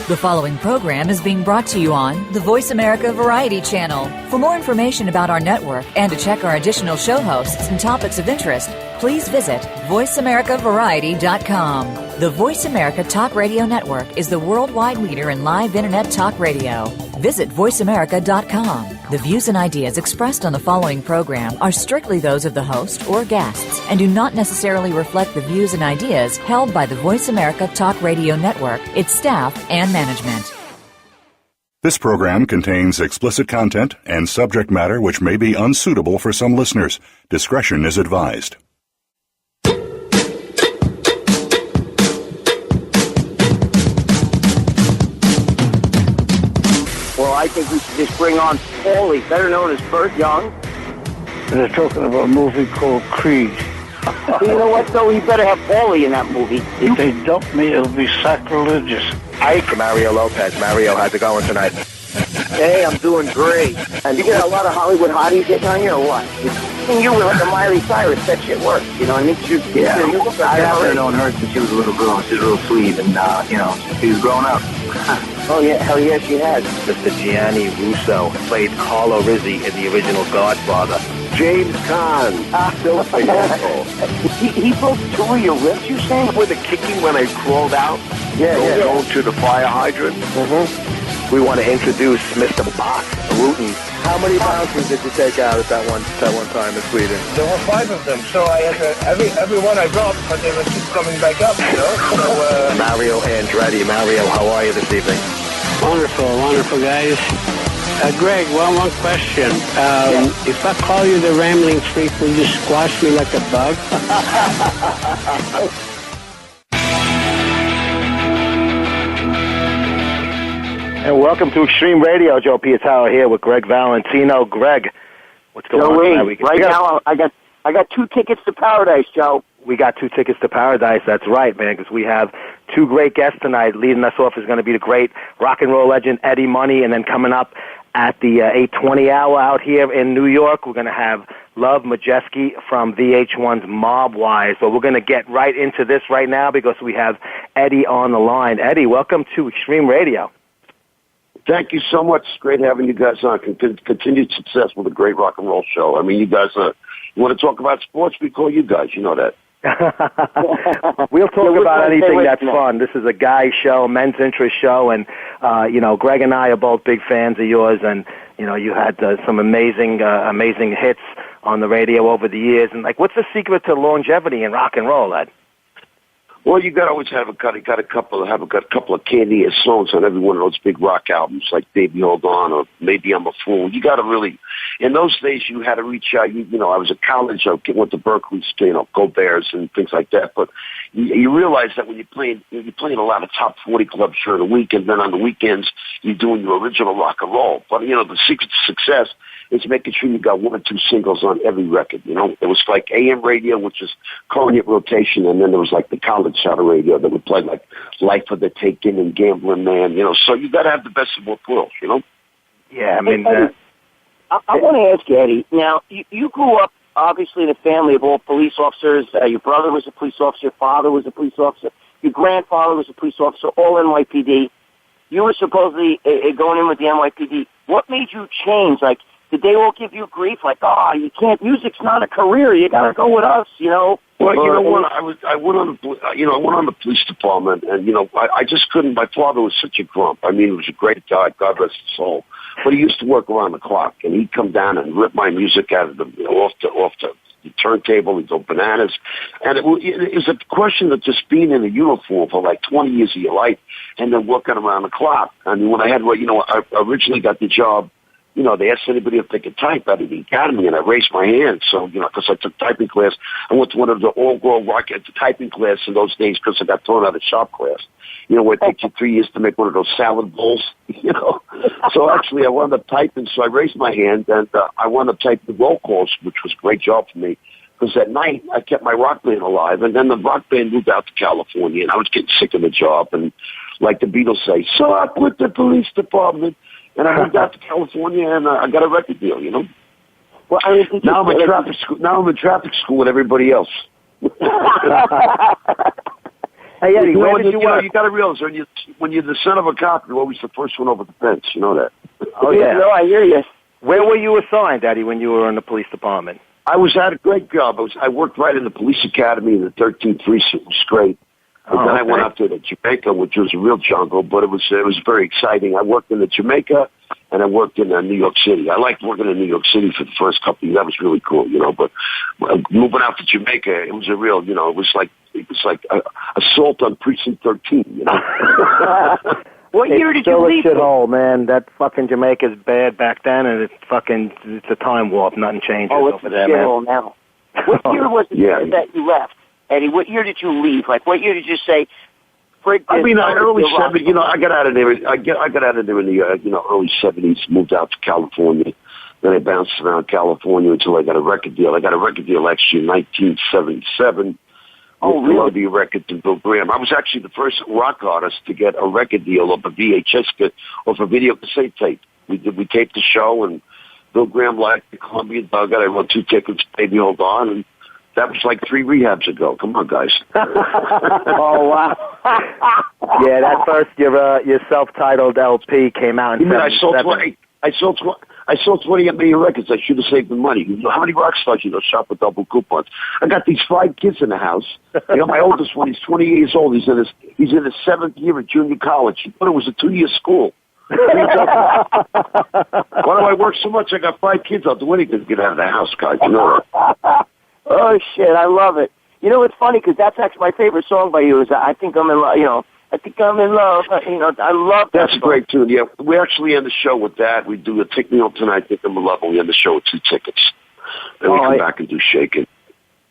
The following program is being brought to you on the Voice America Variety Channel. For more information about our network and to check our additional show hosts and topics of interest, please visit voiceamericavariety.com. The Voice America Talk Radio Network is the worldwide leader in live Internet talk radio. Visit voiceamerica.com. The views and ideas expressed on the following program are strictly those of the host or guests and do not necessarily reflect the views and ideas held by the Voice America Talk Radio Network, its staff, and management. This program contains explicit content and subject matter which may be unsuitable for some listeners. Discretion is advised. Well, I think we should just bring on Paulie, better known as Burt Young. They're talking about a movie called Creed. You know what, though? You better have Paulie in that movie. If they dump me, it'll be sacrilegious. Hi, Mario Lopez. Mario, how's it going tonight? Hey, I'm doing great. And you get a lot of Hollywood hotties getting on you, or what? You were like a Miley Cyrus. That shit works. You know what I mean? I haven't known her since she was a little girl. She's real sweet, and, she's grown up. Oh, yeah, hell yeah, she has. Mr. Gianni Russo played Carlo Rizzi in the original Godfather. James Caan. Still asshole. He broke two of your ribs, you saying? With the kicking when I crawled out? Going to the fire hydrant? Mm-hmm. We want to introduce Mr. Bach Rutten. How many bouncers did you take out at that one time in Sweden? There were 5 of them, so I had every one I dropped, but they were keep coming back up, you know. So, Mario Andretti. Mario, how are you this evening? Wonderful, guys. Greg, one question. If I call you the Rambling Freak, will you squash me like a bug? And welcome to Xtreme Radio. Joe Pietaro here with Greg Valentino. Greg, what's going on tonight? Right now, I got 2 tickets to paradise, Joe. We got 2 tickets to paradise. That's right, man, because we have 2 great guests tonight. Leading us off is going to be the great rock and roll legend Eddie Money, and then coming up at the 8:20 hour out here in New York, we're going to have Love Majewski from VH1's Mob Wise. So we're going to get right into this right now because we have Eddie on the line. Eddie, welcome to Xtreme Radio. Thank you so much. It's great having you guys on. Continued success with a great rock and roll show. I mean, you guys, you want to talk about sports, we call you guys. You know that. We'll talk about anything that's fun. This is a guy show, men's interest show, and, Greg and I are both big fans of yours, and, you had some amazing hits on the radio over the years. And, what's the secret to longevity in rock and roll, Ed? Well, you got to always have a couple of candy ass songs on every one of those big rock albums, like Baby Hold On or Maybe I'm a Fool. You got to really, in those days, you had to reach out. I was at college. I went to Berkeley, Go Bears and things like that. But you realize that when you're playing a lot of top 40 clubs during the week, and then on the weekends you're doing your original rock and roll. But the secret to success is making sure you got 1 or 2 singles on every record. It was like AM radio, which is current rotation, and then there was like the college side of radio that would play like Life for the Taking and Gambling Man. So you got to have the best of both worlds. Yeah, I mean. I want to ask you, Eddie. Now, you grew up obviously in a family of all police officers. Your brother was a police officer. Your father was a police officer. Your grandfather was a police officer. All NYPD. You were supposedly going in with the NYPD. What made you change? Did they all give you grief? You can't. Music's not a career. You got to go with us. Well, you know what? I went on the police department, and I just couldn't. My father was such a grump. I mean, he was a great guy. God rest his soul. But he used to work around the clock, and he'd come down and rip my music out of the off the turntable. He'd go bananas, and it was a question of just being in a uniform for like 20 years of your life, and then working around the clock. I mean, when I originally got the job. They asked anybody if they could type out of the academy, and I raised my hand. So, because I took typing class, I went to one of the all-girl rock typing class in those days because I got thrown out of shop class. Where it takes you 3 years to make one of those salad bowls, So actually, I wound up typing, so I raised my hand, and I wound up typing roll calls, which was a great job for me. Because at night, I kept my rock band alive, and then the rock band moved out to California, and I was getting sick of the job. And like the Beatles say, so I quit the police department. And I moved out to California, and I got a record deal. Well, now I'm in traffic school. Now I'm in traffic school with everybody else. Hey, Eddie, you know, where did you work? You got to realize when you're the son of a cop, you're always the first one over the fence. You know that. Oh, yeah. No, I hear you. Where were you assigned, Eddie, when you were in the police department? I had a great job. I worked right in the police academy in the 13th precinct. It was great. And then I went up to Jamaica, which was a real jungle, but it was very exciting. I worked in the Jamaica, and I worked in New York City. I liked working in New York City for the first couple of years. That was really cool, you know. But moving out to Jamaica, it was a real, you know, it was like assault on precinct 13, you know. What year did you leave? It's still a shithole, man. That fucking Jamaica's bad back then, and it's a time warp. Nothing changes over there, man. Oh, it's a shithole now. What year was it that you left, Eddie? What year did you leave? Like, what year did you say? I mean, early 70s. You know, I got out of there. I got out of there in the early 70s. Moved out to California. Then I bounced around California until I got a record deal. I got a record deal actually in 1977. Oh, really? Columbia Records and Bill Graham. I was actually the first rock artist to get a record deal off a VHS off a video cassette tape. We taped the show, and Bill Graham liked the Columbia Dugout. I won 2 tickets, Baby Hold On, and that was like 3 rehabs ago. Come on, guys. Oh, wow. Yeah, that first your self-titled LP came out in 77. I sold 28 million records. I should have saved the money. You know, how many rock stars shop with double coupons? I got these 5 kids in the house. You know, my oldest one, he's 20 years old. He's in his 7th year of junior college. He thought it was a 2-year school. Why do I work so much? I got 5 kids. I'll do anything to get out of the house, guys. You know that. Oh, shit, I love it. You know, it's funny, because that's actually my favorite song by you, is I Think I'm in Love, you know. I think I'm in love. You know, I love that. That's a great tune. Yeah, we actually end the show with that. We do a Take Me Home Tonight, Think I'm in Love, and we end the show with 2 tickets. Then we come back and do Shakin'.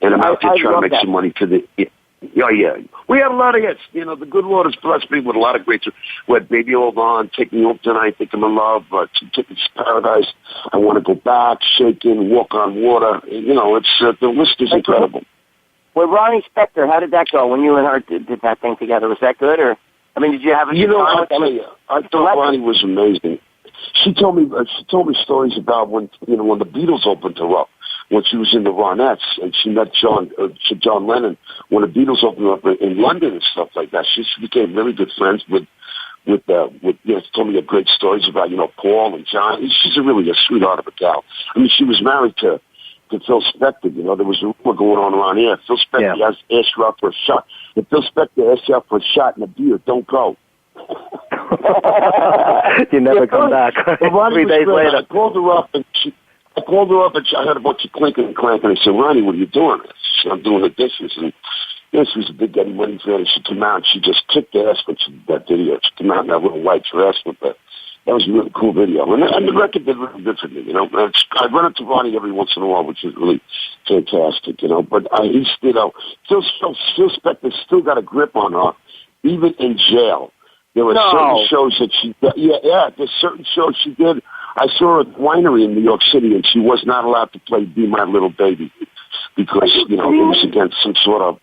And I'm out there trying to make some money for the... Yeah. We had a lot of hits. You know, the good Lord has blessed me with a lot of great... We had Baby Hold On, Take Me Home Tonight, Think I'm in Love, 2 Tickets to Paradise, I Want to Go Back, Shakin', Walk on Water. You know, it's the list is incredible. With Ronnie Spector, how did that go when you and her did that thing together? Was that good, or I mean, did you have a? You know, I'll tell you, I thought Ronnie was amazing. She told me stories about when the Beatles opened her up when she was in the Ronettes, and she met John Lennon when the Beatles opened up in London and stuff like that. She became really good friends with she told me great stories about Paul and John. She's really a sweetheart of a gal. I mean, she was married to Phil Spector. You know, there was a rumor going on around here. Phil Spector asked you out for a shot. If Phil Spector asks you out for a shot and a beer, don't go. You never come back. 3 days later. I called her up and I heard a bunch of clinking and clanking. I said, Ronnie, what are you doing? She said, I'm doing the dishes. And she was a big Eddie Money fan, and she came out and she just kicked ass when she did that video. She came out in that little white dress with that. That was a really cool video. And the record did really good for me, you know. I run into Ronnie every once in a while, which is really fantastic, you know. But Phil Spector still got a grip on her, even in jail. There were certain shows that she did. There's certain shows she did. I saw her at the winery in New York City, and she was not allowed to play Be My Little Baby because, it was against some sort of,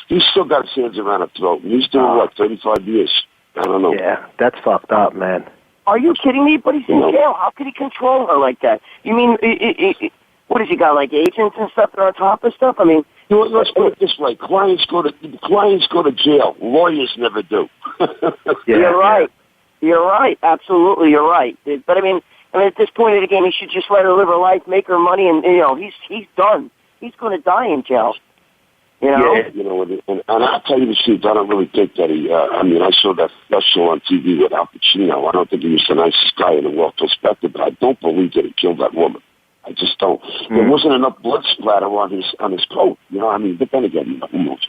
he's still got his hands around her throat. And he's doing, 35 years? I don't know. Yeah, that's fucked up, man. Are you kidding me? But he's in jail. How could he control her like that? You mean, what has he got, like agents and stuff that are on top of stuff? I mean... let's put it this way. Clients go to jail. Lawyers never do. You're right. You're right. Absolutely, you're right. But I mean, at this point of the game, he should just let her live her life, make her money, and he's done. He's going to die in jail. You know? Yeah, and I'll tell you the truth. I don't really think that he. I saw that special on TV with Al Pacino. I don't think he was the nicest guy in the world, perspective, but I don't believe that he killed that woman. I just don't. Mm-hmm. There wasn't enough blood splatter on his coat. But then again, who knows?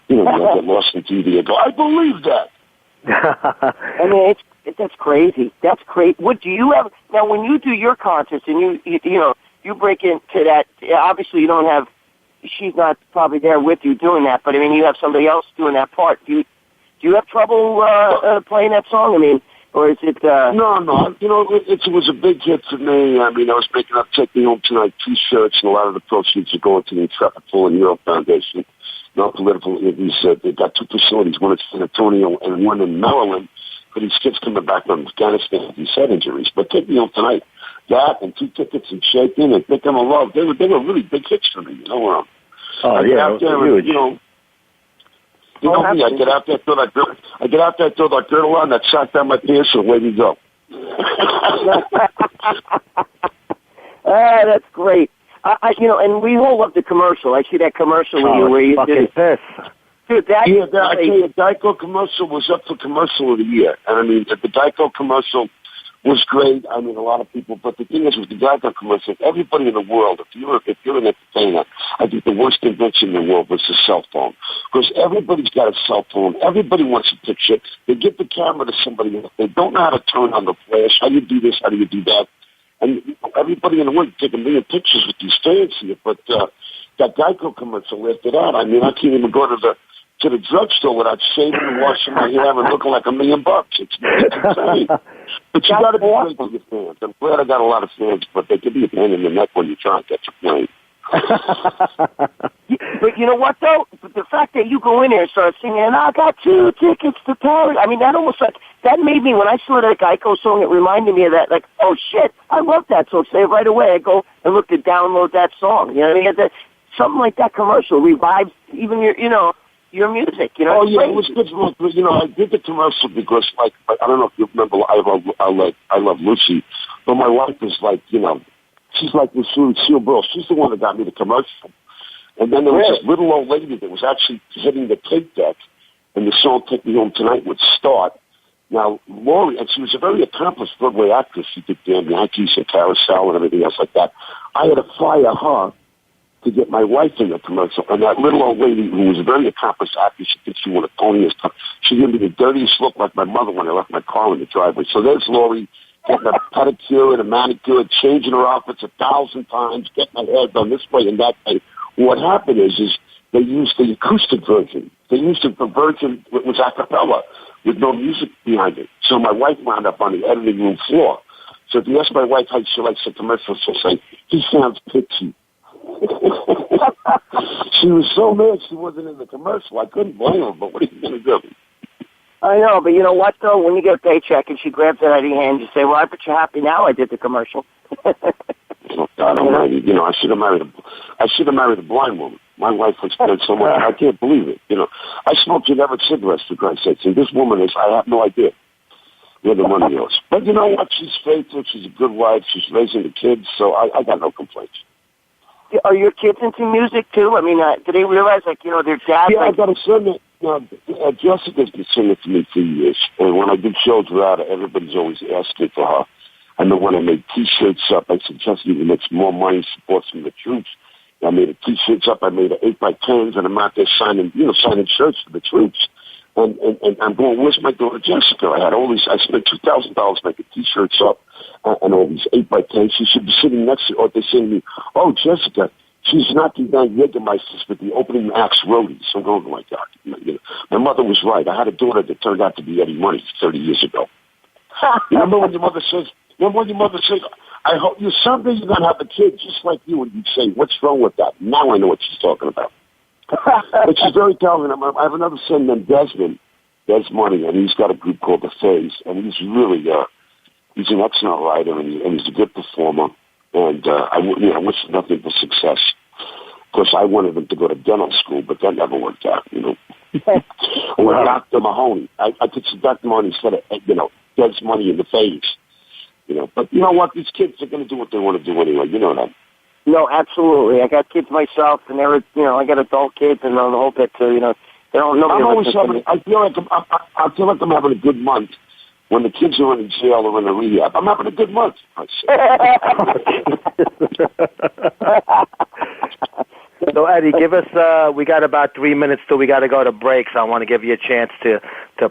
You get lost in TV and go, I believe that. I mean, that's crazy. That's crazy. What do you have now? When you do your concerts and you break into that. Obviously, you don't have. She's not probably there with you doing that, but I mean, you have somebody else doing that part. Do you have trouble playing that song? I mean, or is it? No. It was a big hit for me. I mean, I was making up Take Me Home Tonight T-shirts, and a lot of the proceeds are going to the Intrepid Full and Euro Foundation. Non-political. They've got 2 facilities, one in San Antonio and one in Maryland. For these kids coming back from Afghanistan with these head injuries. But Take Me Home Tonight, that and 2 Tickets and Shakin' and Think I'm in Love, they were really big hits for me. Out there, huge. You know me, I get out there, throw that girdle on, that sock down my pants, and away we go. That's great. And we all love the commercial. I see that commercial where you did it. This. Dude, I tell you, the Geico commercial was up for commercial of the year. And I mean, the Geico commercial was great. I mean, a lot of people. But the thing is, with the Geico commercial, everybody in the world, if you're an entertainer, I think the worst invention in the world was the cell phone. Because everybody's got a cell phone. Everybody wants a picture. They give the camera to somebody else. They don't know how to turn on the flash. How do you do this? How do you do that? And everybody in the world take a million pictures with these fans here. But that Geico commercial left it out. I mean, I can't even go to the drugstore without shaving and washing my hair and looking like $1 million. It's insane. But you got to be great to your fans. I'm glad I got a lot of fans, but they could be a pain in the neck when you try and catch a plane. But you know what, though? The fact that you go in there and start singing, and I got 2 tickets to Paris. I mean, that almost that made me, when I saw that Geico song, it reminded me of that. Like, oh, shit, I love that song. So right away, I go and look to download that song. You know what I mean? Something like that commercial revives even your music, Oh, yeah, it was good. I did the commercial because, like, I don't know if you remember, I Love Lucy, but my wife is like, she's like Lucille Ball. She's the one that got me the commercial. And then there was this little old lady that was actually hitting the tape deck, and the song Take Me Home Tonight would start. Now, Lori, and she was a very accomplished Broadway actress. She did Damn Yankees and Carousel and everything else like that. I had to fire her to get my wife in the commercial. And that little old lady, who was a very accomplished actress, she thinks she wanted Tony and stuff. She gave me the dirtiest look like my mother when I left my car in the driveway. So there's Lori getting a pedicure and a manicure, changing her outfits 1,000 times, getting her hair done this way and that way. What happened is they used the acoustic version. They used the version that was a cappella with no music behind it. So my wife wound up on the editing room floor. So if you ask my wife how she likes the commercial, she'll say, he sounds pitchy. She was so mad she wasn't in the commercial. I couldn't blame her, but what are you going to do? I know, but you know what, though? When you get a paycheck and she grabs it out of your hand, you say, well, I bet you're happy now I did the commercial. Oh, God almighty. I should have married a blind woman. My wife would spend so much. I can't believe it. I smoked generic cigarettes, for Christ's sake, and this woman I have no idea where the money goes. But you know what? She's faithful. She's a good wife. She's raising the kids, so I got no complaints. Are your kids into music, too? I mean, do they realize, their dad... Yeah, I got a son that... Jessica's been singing for me for years. And when I did shows without her, everybody's always asking for her. And then when I made T-shirts up, I said, Jessica, you make some more money, support some of the troops. I made the T-shirts up. I made 8x10s, and I'm out there signing shirts for the troops. And I'm going, where's my daughter Jessica? I spent $2,000 making T-shirts up and all these 8x10s. She should be sitting next to, or they say to me, oh, Jessica, she's not the Jägermeisters, but the opening acts roadies. I'm going, oh, my God. My mother was right. I had a daughter that turned out to be Eddie Money 30 years ago. Remember when your mother says, I hope someday you're going to have a kid just like you, and you'd say, what's wrong with that? Now I know what she's talking about. But she's very talented. I have another son named Desmond Money, and he's got a group called The Phase, and he's really, he's an excellent writer, and he's a good performer, and I wish him nothing but success. Of course, I wanted him to go to dental school, but that never worked out, Or Dr. Mahoney. I could see Dr. Mahoney instead of, Des Money in The Phase. But you know what? These kids are going to do what they want to do anyway. You know that. No, absolutely. I got kids myself, and they're, I got adult kids, and the whole bit too. They don't know. I feel like I'm having a good month when the kids are in jail or in a rehab. I'm having a good month. So, Eddie, give us, we got about 3 minutes till we got to go to break, so I want to give you a chance to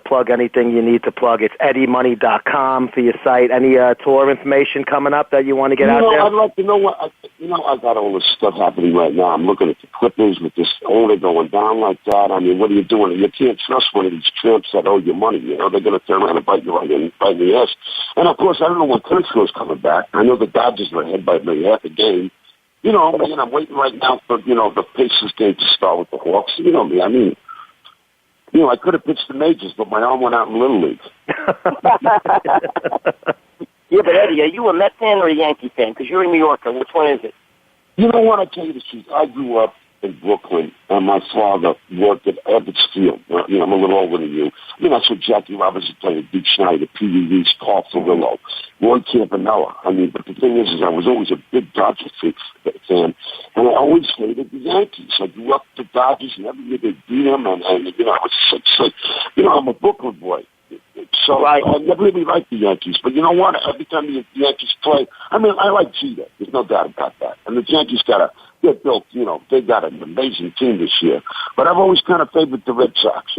plug anything you need to plug. It's eddiemoney.com for your site. Any tour information coming up that you want to get out there? I'd like to know what, I got all this stuff happening right now. I'm looking at the Clippers with this owner going down like that. I mean, what are you doing? You can't trust one of these tramps that owe you money. They're going to turn around and bite you right in the ass. And, of course, I don't know when Kershaw's coming back. I know the Dodgers are ahead by maybe half a game. I'm waiting right now for, the Pacers game to start with the Hawks. You know me. I mean, I could have pitched the majors, but my arm went out in Little League. Yeah, but Eddie, are you a Met fan or a Yankee fan? Because you're a New Yorker. Which one is it? You know what? I tell you the truth. I grew up in Brooklyn, and my father worked at Ebbets Field. I'm a little older than you. I mean, that's what Jackie Robinson played, Dick Schneider, Pee-wee Reese, Carl Furillo, Roy Campanella. I mean, but the thing is I was always a big Dodger fan, and I always hated the Yankees. I grew up with the Dodgers, and every year they beat them, and I was such, I'm a Brooklyn boy. So I never really liked the Yankees. But you know what? Every time the Yankees play, I mean, I like Jeter. There's no doubt about that. And the Yankees they're built, they got an amazing team this year. But I've always kind of favored the Red Sox,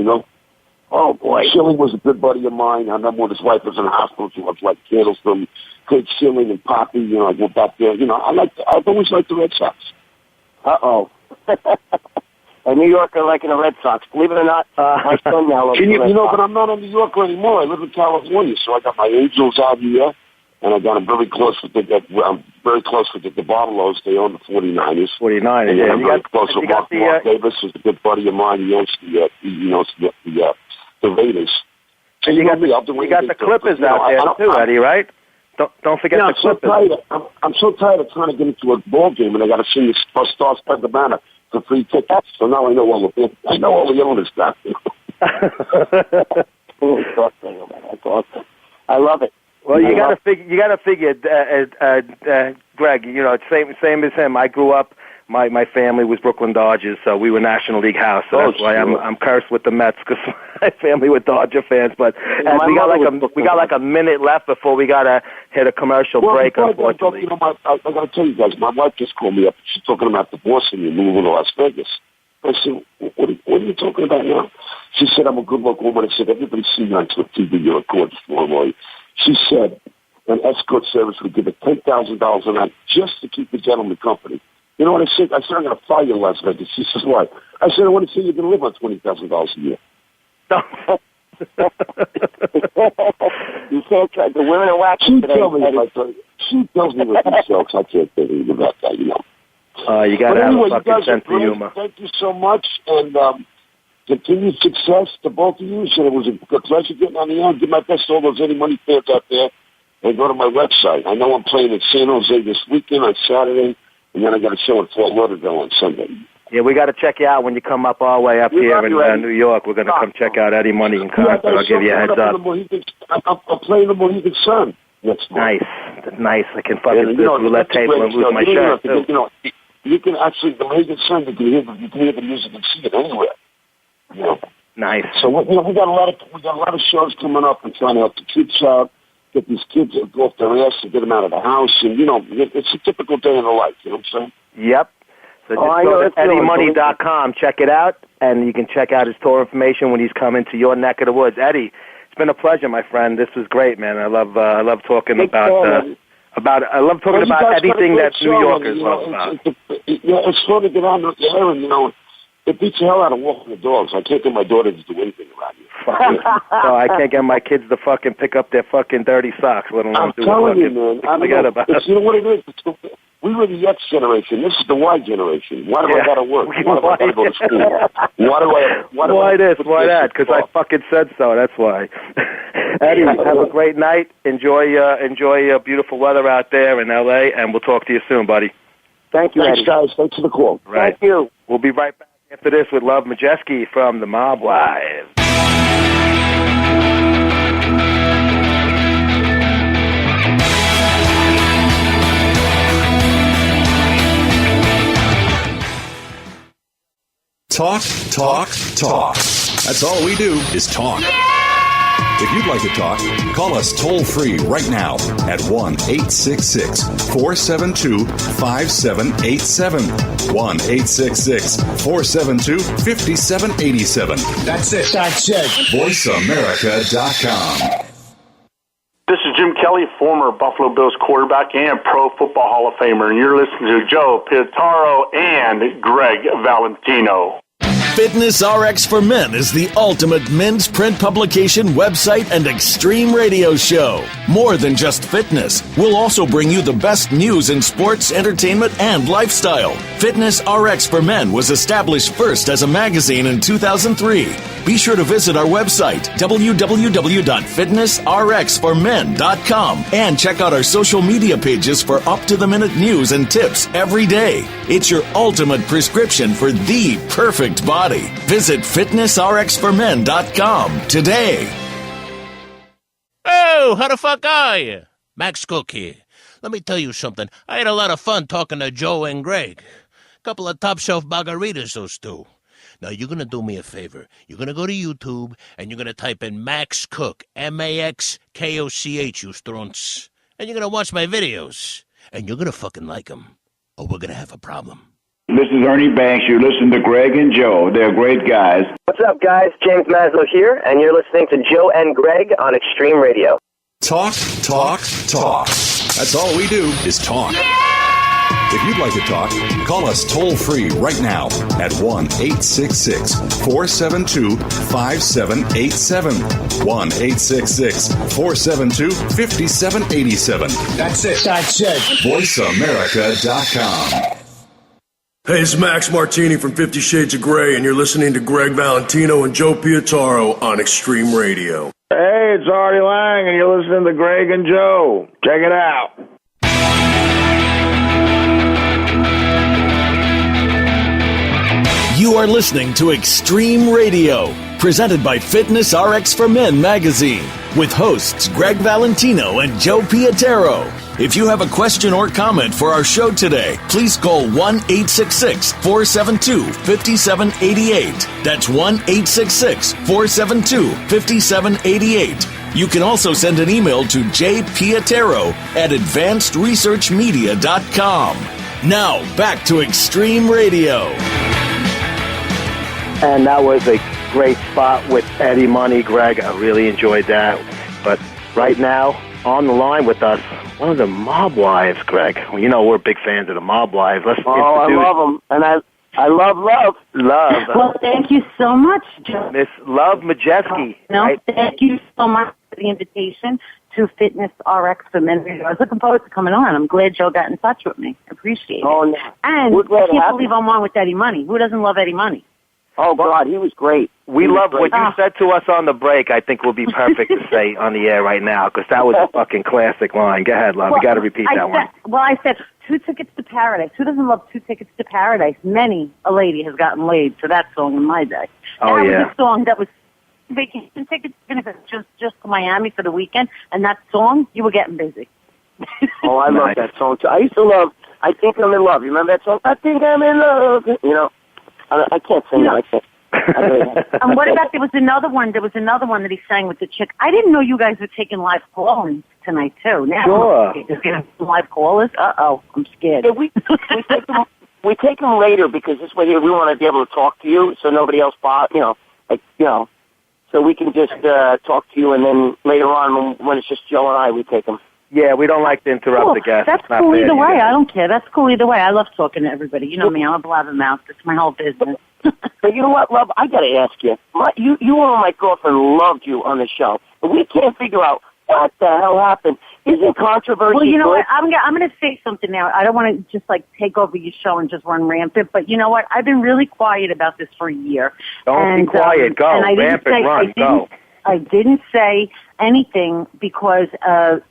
Oh, boy. Schilling was a good buddy of mine. I remember when his wife was in the hospital. She was like candles from Craig Schilling and Poppy. I went back there. I've always liked the Red Sox. Uh-oh. A New Yorker liking the Red Sox. Believe it or not, my son now loves the Red Sox. But I'm not a New Yorker anymore. I live in California, so I got my Angels out here, and I got them very close with I'm very close with the Barbalos. They own the 49ers. 49ers, yeah. I'm very close with Mark Davis, who's a good buddy of mine. He owns the Raiders. And you got the Clippers out there too, Eddie, right? Don't forget the Clippers. I'm so tired of trying to get into a ball game, and I got to see the Star Spread the Banner for free tickets. So now I know all the owners got. That's awesome. I love it. Well, you got to figure, Greg. Same as him. I grew up. My family was Brooklyn Dodgers, so we were National League house. So that's why I'm cursed with the Mets because my family were Dodger fans. But we got like a minute left before we gotta hit a commercial break. Unfortunately, I got to tell you guys, my wife just called me up. She's talking about divorcing me, moving to Las Vegas. I said, what are you talking about now? She said, I'm a good-looking woman. I said, everybody sees you on TV. You're a gorgeous woman. She said, an escort service would give her $10,000 a night just to keep the gentleman company. You know what I said? I said, I'm going to fire you in Las Vegas. She says, why? I said, I want to see you can live on $20,000 a year. You can't try. The women are waxing today. She tells me what these jokes. I can't think anything about that, You got to have a fucking sense of humor. Thank you so much, and continued success to both of you. So it was a good pleasure getting on the air. Give my best to all those Eddie Money fans out there. And go to my website. I know I'm playing in San Jose this weekend on Saturday, and then I got a show in Fort Lauderdale on Sunday. Yeah, we got to check you out when you come up our way up here in New York. We're going to come check out Eddie Money in concert. I'll give you a heads up. I'm playing the Mohegan Sun next month. Nice. I can fucking do roulette table and lose my shirt, too. You can actually, the Mohegan Sun, you can hear the music and see it anywhere. Nice. So we got a lot of shows coming up and trying to help the kids out, get these kids to go off their ass and get them out of the house, and it's a typical day in the life. You know what I'm saying? Yep. So just go to EddieMoney.com, check it out, and you can check out his tour information when he's coming to your neck of the woods. Eddie, it's been a pleasure, my friend. This was great, man. I love talking about anything that New Yorkers love about. It's fun to get on the air, and it beats the hell out of walking the dogs. I can't get my daughter to do anything around here. No, I can't get my kids to fucking pick up their fucking dirty socks. Let alone do telling you, man. Forget about it. You know what it is? We were the X generation. This is the Y generation. Why do I got to work? Why do I got to go to school? Why this? Why that? Because I fucking said so. That's why. Eddie, have a great night. Enjoy beautiful weather out there in L.A., and we'll talk to you soon, buddy. Thank you, Thanks, Eddie. guys. Thanks for the call. Right. Thank you. We'll be right back after this with Love Majewski from the Mob Wives. Talk, talk, talk. That's all we do is talk. If you'd like to talk, call us toll-free right now at 1-866-472-5787. 1-866-472-5787. That's it. VoiceAmerica.com. This is Jim Kelly, former Buffalo Bills quarterback and Pro Football Hall of Famer, and you're listening to Joe Pitaro and Greg Valentino. FitnessRX for Men is the ultimate men's print publication, website, and extreme radio show. More than just fitness, we'll also bring you the best news in sports, entertainment, and lifestyle. FitnessRX for Men was established first as a magazine in 2003. Be sure to visit our website, www.fitnessrxformen.com, and check out our social media pages for up-to-the-minute news and tips every day. It's your ultimate prescription for the perfect body. Visit fitnessrxformen.com today. Oh, how the fuck are you? Max Cook here. Let me tell you something. I had a lot of fun talking to Joe and Greg. Couple of top-shelf margaritas, those two. Now, you're going to do me a favor. You're going to go to YouTube, and you're going to type in Max Cook, M-A-X-K-O-C-H, you strunts. And you're going to watch my videos. And you're going to fucking like them. Or we're going to have a problem. This is Ernie Banks. You listen to Gregg and Joe. They're great guys. What's up, guys? James Maslow here, and you're listening to Joe and Greg on Xtreme Radio. Talk, talk, talk. That's all we do is talk. If you'd like to talk, call us toll-free right now at 1-866-472-5787. 1-866-472-5787. That's it. That's it. VoiceAmerica.com. Hey, it's Max Martini from 50 Shades of Grey, and you're listening to Greg Valentino and Joe Pietaro on Xtreme Radio. Hey, it's Artie Lang, and you're listening to Gregg and Joe. Check it out. You are listening to Xtreme Radio, presented by FitnessRX for Men magazine, with hosts Greg Valentino and Joe Pietaro. If you have a question or comment for our show today, please call 1-866-472-5788. That's 1-866-472-5788. You can also send an email to jpietaro@advancedresearchmedia.com. Now, back to Xtreme Radio. And that was a great spot with Eddie Money, Greg. I really enjoyed that. But right now, on the line with us, one of the mob wives, Greg. Well, you know we're big fans of the mob wives. Let's I love them. And I love Love. Love. Well, thank you so much, Joe. Miss Love Majewski. Right? Thank you so much for the invitation to FitnessRX for Men. I was looking forward to coming on. I'm glad Joe got in touch with me. I appreciate it. Oh, no. And I can't believe I'm on with Eddie Money. Who doesn't love Eddie Money? Oh, God, he was great. We love what you said to us on the break. I think will be perfect to say on the air right now, because that was a fucking classic line. Go ahead, love. Well, we got to repeat that one. Well, I said 2 Tickets to Paradise. Who doesn't love 2 Tickets to Paradise? Many a lady has gotten laid to that song in my day. Oh, that yeah. was a song that was vacation tickets, even if it's just to Miami for the weekend, and that song, you were getting busy. Oh, I love that song, too. I used to love I Think I'm in Love. You remember that song? I Think I'm in Love. You know, I can't sing that. I can't. And what about there was another one that he sang with the chick. I didn't know you guys were taking live callers tonight too. Now sure. Live callers. I'm scared. Yeah, we take them later because this way we want to be able to talk to you so nobody else so we can just talk to you, and then later on when it's just Joe and I, we take them. Yeah, we don't like to interrupt the guests. That's cool either way. I don't care. That's cool either way. I love talking to everybody. You know me. I'm a blabbermouth. It's my whole business. But you know what, love? I got to ask you. You and my girlfriend loved you on the show, but we can't figure out what the hell happened. Isn't controversy? Well, you know what? I'm going to say something now. I don't want to just take over your show and just run rampant, but you know what? I've been really quiet about this for a year. Don't be quiet. Go. Rampant, run. Go. I didn't say anything because, out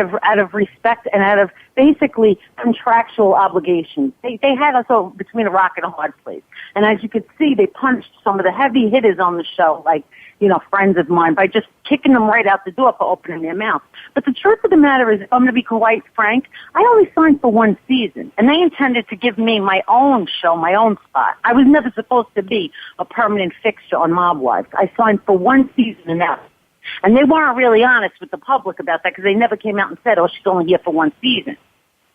of respect and out of basically contractual obligations. They had us all between a rock and a hard place. And as you could see, they punched some of the heavy hitters on the show, friends of mine, by just kicking them right out the door for opening their mouth. But the truth of the matter is, I'm going to be quite frank, I only signed for 1 season, and they intended to give me my own show, my own spot. I was never supposed to be a permanent fixture on Mob Wives. I signed for 1 season and that. And they weren't really honest with the public about that because they never came out and said, she's only here for 1 season.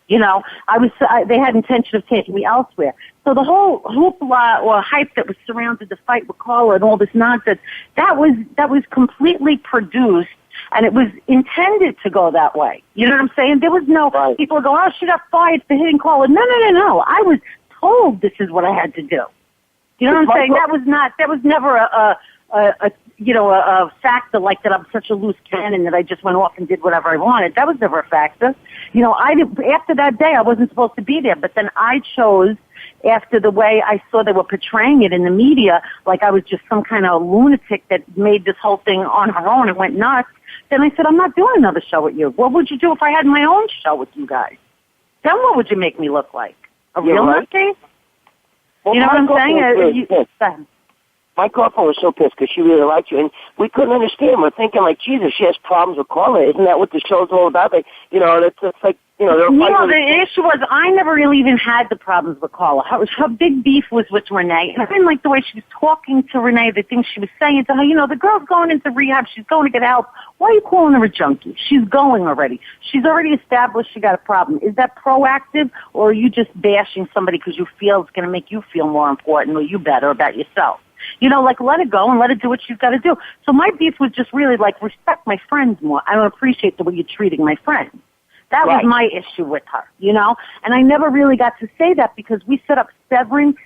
They had intention of taking me elsewhere. So the whole hoopla or hype that was surrounded the fight with Carla and all this nonsense, that was completely produced, and it was intended to go that way. You know what I'm saying? There was no people go, she got fired for hitting Carla. No. I was told this is what I had to do. You know what I'm saying? That was never a factor like that. I'm such a loose cannon that I just went off and did whatever I wanted. That was never a factor. After that day, I wasn't supposed to be there, but then I chose, after the way I saw they were portraying it in the media, like I was just some kind of lunatic that made this whole thing on her own and went nuts. Then I said, I'm not doing another show with you. What would you do if I had my own show with you guys? Then what would you make me look like? A real nutcase? Well, you know what I'm saying? My girlfriend was so pissed because she really liked you, and we couldn't understand. We're thinking, like, Jesus, she has problems with Carla. Isn't that what the show's all about? Like, it's like, the issue was I never really even had the problems with Carla. Her big beef was with Renee, and I didn't like the way she was talking to Renee, the things she was saying to her. The girl's going into rehab. She's going to get help. Why are you calling her a junkie? She's going already. She's already established she got a problem. Is that proactive, or are you just bashing somebody because you feel it's going to make you feel more important or you better about yourself? Let it go and let her do what she's got to do. So my beef was just really like, respect my friends more. I don't appreciate the way you're treating my friends. That was my issue with her, And I never really got to say that because we set up seven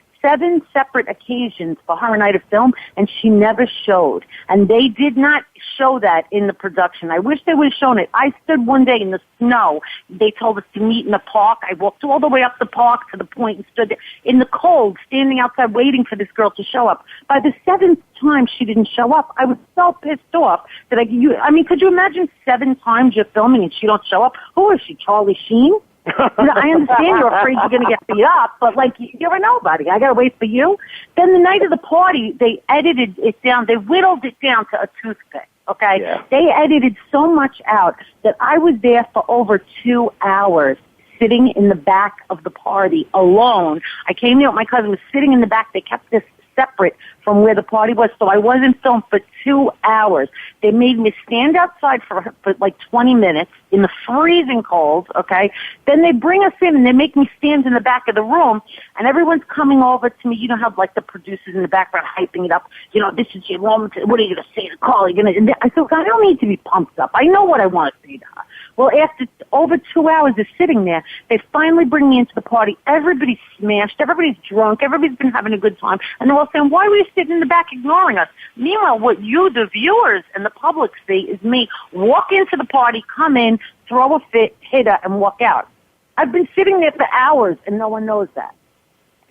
separate occasions for her and I to film, and she never showed. And they did not show that in the production. I wish they would have shown it. I stood one day in the snow. They told us to meet in the park. I walked all the way up the park to the point and stood there in the cold, standing outside waiting for this girl to show up. By the seventh time she didn't show up, I was so pissed off that could you imagine 7 times you're filming and she don't show up? Who is she, Charlie Sheen? I understand you're afraid you're going to get beat up, but you're a nobody. I got to wait for you. Then the night of the party, they edited it down. They whittled it down to a toothpick. Okay, They edited so much out that I was there for over 2 hours, sitting in the back of the party alone. I came there with my cousin, was sitting in the back. They kept this separate from where the party was, so I wasn't filmed for 2 hours. They made me stand outside for like 20 minutes in the freezing cold, okay? Then they bring us in and they make me stand in the back of the room, and everyone's coming over to me. You know how like the producers in the background hyping it up. This is your moment. What are you going to say to Carl? I said, I don't need to be pumped up. I know what I want to say to her. Well, after over 2 hours of sitting there, they finally bring me into the party. Everybody's smashed. Everybody's drunk. Everybody's been having a good time. And they're all saying, why were you sitting in the back ignoring us? Meanwhile, what you, the viewers and the public, see is me walk into the party, come in, throw a fit, hit her, and walk out. I've been sitting there for hours, and no one knows that.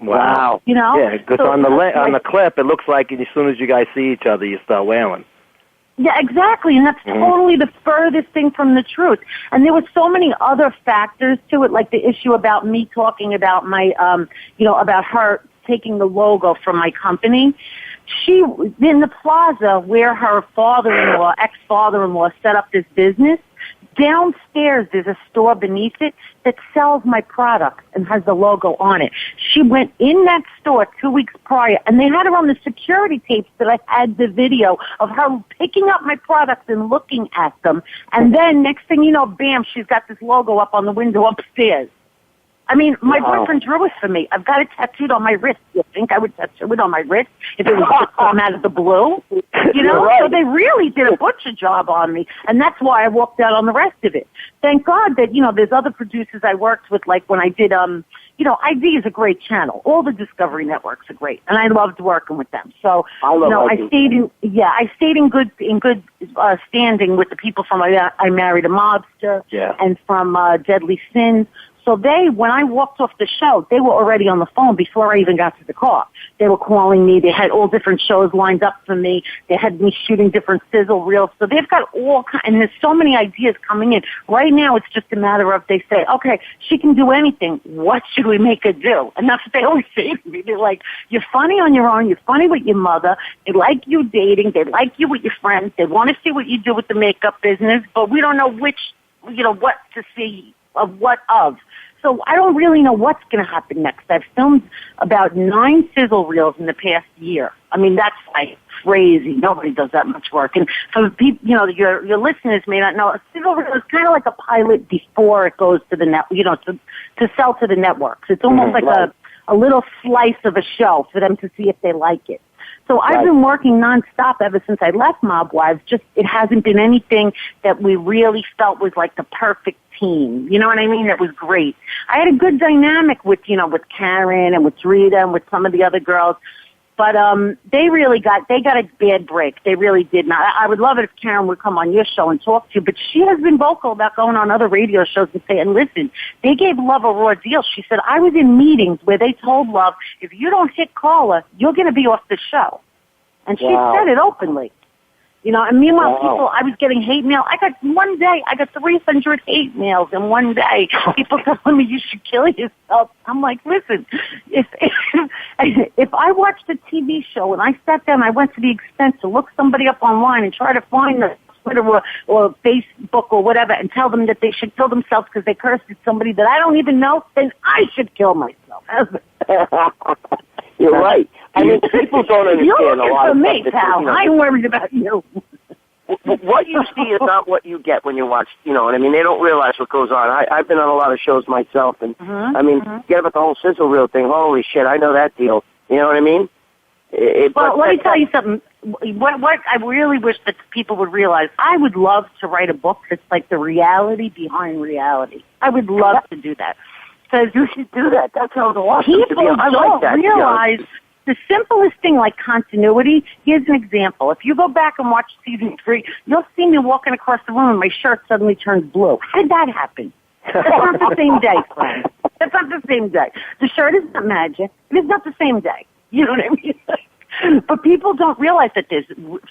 Wow. Yeah, because on the clip, it looks like as soon as you guys see each other, you start wailing. Yeah, exactly, and that's totally the furthest thing from the truth. And there were so many other factors to it, like the issue about me talking about my, about her taking the logo from my company. She, in the plaza where her father-in-law, ex-father-in-law set up this business, downstairs there's a store beneath it that sells my products and has the logo on it. She went in that store 2 weeks prior, and they had her on the security tapes that I had the video of her picking up my products and looking at them. And then next thing you know, bam, she's got this logo up on the window upstairs. I mean, my boyfriend drew it for me. I've got it tattooed on my wrist. You think I would tattoo it on my wrist if it was just come out of the blue? Right. So they really did a butcher job on me, and that's why I walked out on the rest of it. Thank God that, there's other producers I worked with, like when I did, ID is a great channel. All the Discovery Networks are great, and I loved working with them. So, I stayed in good standing with the people from I Married a Mobster and from Deadly Sins. So when I walked off the show, they were already on the phone before I even got to the car. They were calling me. They had all different shows lined up for me. They had me shooting different sizzle reels. So they've got and there's so many ideas coming in. Right now, it's just a matter of they say, okay, she can do anything. What should we make her do? And that's what they always say to me. They're like, you're funny on your own. You're funny with your mother. They like you dating. They like you with your friends. They want to see what you do with the makeup business, but we don't know which, what to see of what of. So I don't really know what's going to happen next. I've filmed about 9 sizzle reels in the past year. I mean, that's like crazy. Nobody does that much work. And for people, your listeners may not know, a sizzle reel is kind of like a pilot before it goes to the net, to sell to the networks. It's almost like a little slice of a show for them to see if they like it. So I've been working nonstop ever since I left Mob Wives. Just, it hasn't been anything that we really felt was like the perfect team. You know what I mean? It was great. I had a good dynamic with Karen and with Rita and with some of the other girls. But they got a bad break. They really did not. I would love it if Karen would come on your show and talk to you, but she has been vocal about going on other radio shows and saying, listen, they gave Love a raw deal. She said, I was in meetings where they told Love, if you don't hit caller, you're going to be off the show. And she said it openly. You know, and meanwhile, I was getting hate mail. I got 300 hate mails in one day. People telling me you should kill yourself. I'm like, listen, if I watched a TV show and I sat down, I went to the expense to look somebody up online and try to find them Twitter or Facebook or whatever and tell them that they should kill themselves because they cursed at somebody that I don't even know, then I should kill myself. You're right. I mean, people don't understand You're a lot for of me, stuff. pal. I'm worried about you. What you see is not what you get when you watch, you know what I mean? They don't realize what goes on. I've been on a lot of shows myself, and, I mean, get about the whole sizzle reel thing. Holy shit, I know that deal. You know what I mean? Let me tell you something. What I really wish that people would realize, I would love to write a book that's like the reality behind reality. I would love to do that. Because you should do that. That sounds awesome. People don't realize the simplest thing like continuity. Here's an example. If you go back and watch season 3, you'll see me walking across the room and my shirt suddenly turns blue. How did that happen? That's not the same day, friend. That's not the same day. The shirt is not magic. It is not the same day. You know what I mean? But people don't realize that there's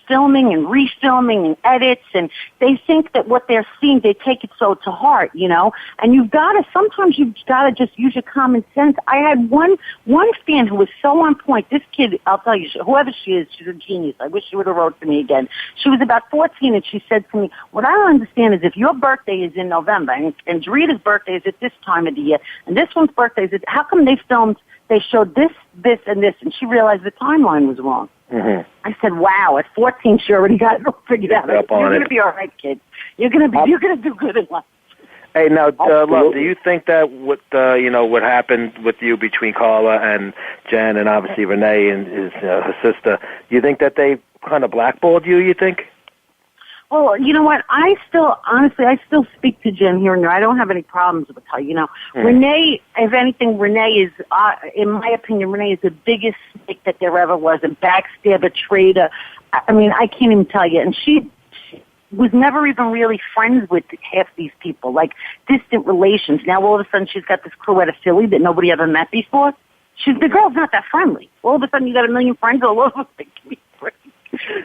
filming and refilming and edits, and they think that what they're seeing, they take it so to heart, you know? And sometimes you've got to just use your common sense. I had one fan who was so on point. This kid, I'll tell you, whoever she is, she's a genius. I wish she would have wrote to me again. She was about 14, and she said to me, what I don't understand is if your birthday is in November, and Jarita's birthday is at this time of the year, and this one's birthday is how come they showed this, and this, and she realized the timeline was wrong. Mm-hmm. I said, wow, at 14 she already got it all figured out. You're going to be all right, kid. You're going to do good in life. Hey, now, Love, do you think that what happened with you between Carla and Jen and obviously Renee and her sister, you think that they kind of blackballed you, you think? Well, you know what? I still speak to Jen here and there. I don't have any problems with her, you know. Renee, if anything, is, in my opinion, Renee is the biggest snake that there ever was, a backstabber, traitor. I mean, I can't even tell you. And she was never even really friends with half these people, like distant relations. Now, all of a sudden, she's got this crew out of Philly that nobody ever met before. The girl's not that friendly. All of a sudden, you got a million friends all over.